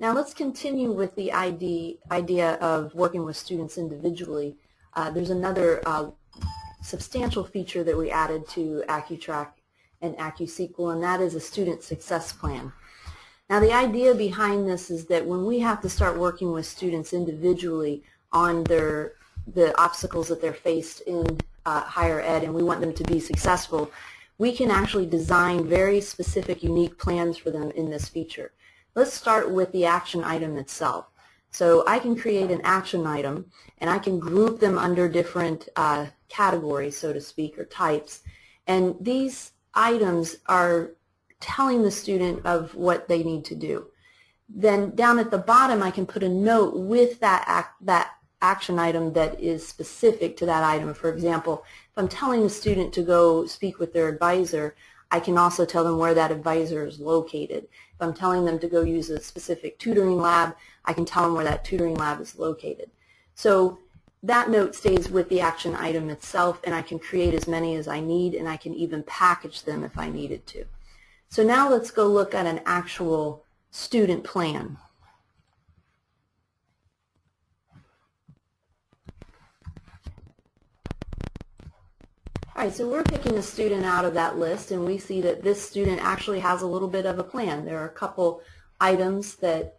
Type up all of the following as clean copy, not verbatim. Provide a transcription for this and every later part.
Now let's continue with the idea of working with students individually. There's another substantial feature that we added to AccuTrack and AccuSQL, and that is a student success plan. Now the idea behind this is that when we have to start working with students individually on the obstacles that they're faced in higher ed, and we want them to be successful, we can actually design very specific, unique plans for them in this feature. Let's start with the action item itself. So I can create an action item, and I can group them under different categories, so to speak, or types. And these items are telling the student of what they need to do. Then down at the bottom, I can put a note with that action item that is specific to that item. For example, if I'm telling the student to go speak with their advisor, I can also tell them where that advisor is located. If I'm telling them to go use a specific tutoring lab, I can tell them where that tutoring lab is located. So that note stays with the action item itself, and I can create as many as I need, and I can even package them if I needed to. So now let's go look at an actual student plan. All right, so we're picking a student out of that list, and we see that this student actually has a little bit of a plan. There are a couple items that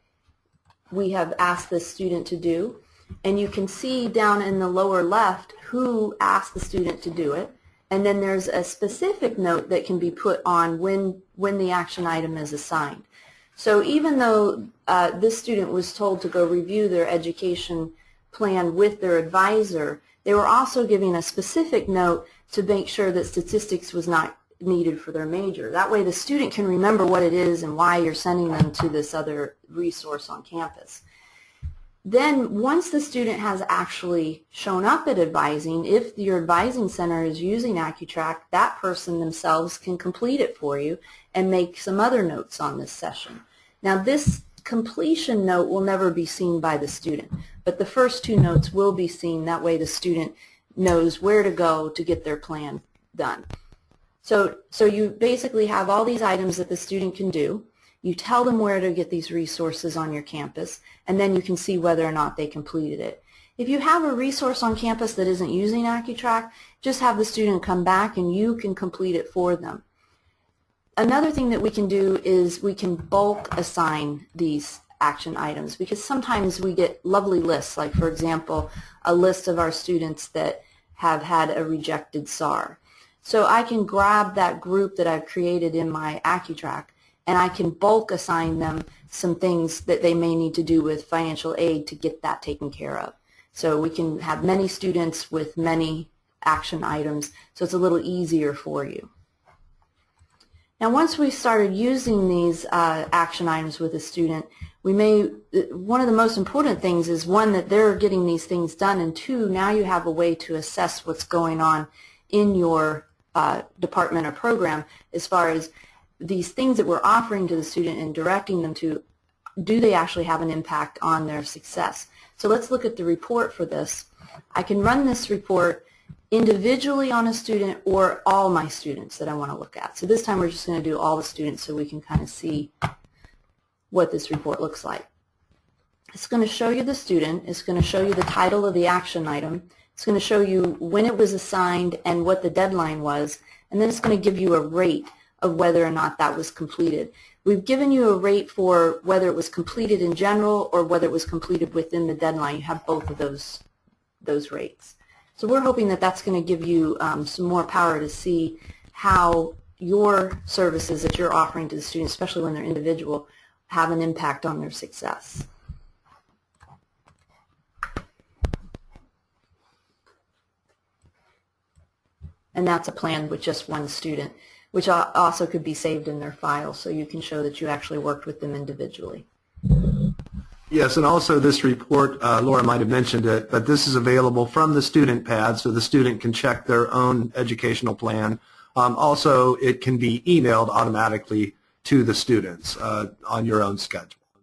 we have asked this student to do, and you can see down in the lower left who asked the student to do it, and then there's a specific note that can be put on when the action item is assigned. So even though this student was told to go review their education plan with their advisor, they were also giving a specific note to make sure that statistics was not needed for their major. That way the student can remember what it is and why you're sending them to this other resource on campus. Then once the student has actually shown up at advising, if your advising center is using AccuTrack, that person themselves can complete it for you and make some other notes on this session. Now this completion note will never be seen by the student, but the first two notes will be seen. That way the student knows where to go to get their plan done. So you basically have all these items that the student can do. You tell them where to get these resources on your campus, and then you can see whether or not they completed it. If you have a resource on campus that isn't using AccuTrack, just have the student come back and you can complete it for them. Another thing that we can do is we can bulk assign these action items, because sometimes we get lovely lists, like for example a list of our students that have had a rejected SAR. So I can grab that group that I've created in my AccuTrack, and I can bulk assign them some things that they may need to do with financial aid to get that taken care of. So we can have many students with many action items, so it's a little easier for you. Now once we started using these action items with a student, one of the most important things is, one, that they're getting these things done, and two, now you have a way to assess what's going on in your department or program as far as these things that we're offering to the student and directing them to, do they actually have an impact on their success? So let's look at the report for this. I can run this report individually on a student or all my students that I want to look at. So this time we're just going to do all the students so we can kind of see what this report looks like. It's going to show you the student. It's going to show you the title of the action item. It's going to show you when it was assigned and what the deadline was, and then it's going to give you a rate of whether or not that was completed. We've given you a rate for whether it was completed in general or whether it was completed within the deadline. You have both of those rates. So we're hoping that that's going to give you some more power to see how your services that you're offering to the students, especially when they're individual, have an impact on their success. And that's a plan with just one student, which also could be saved in their file, so you can show that you actually worked with them individually. Yes, and also this report, Laura might have mentioned it, but this is available from the student pad, so the student can check their own educational plan. Also, it can be emailed automatically to the students on your own schedule.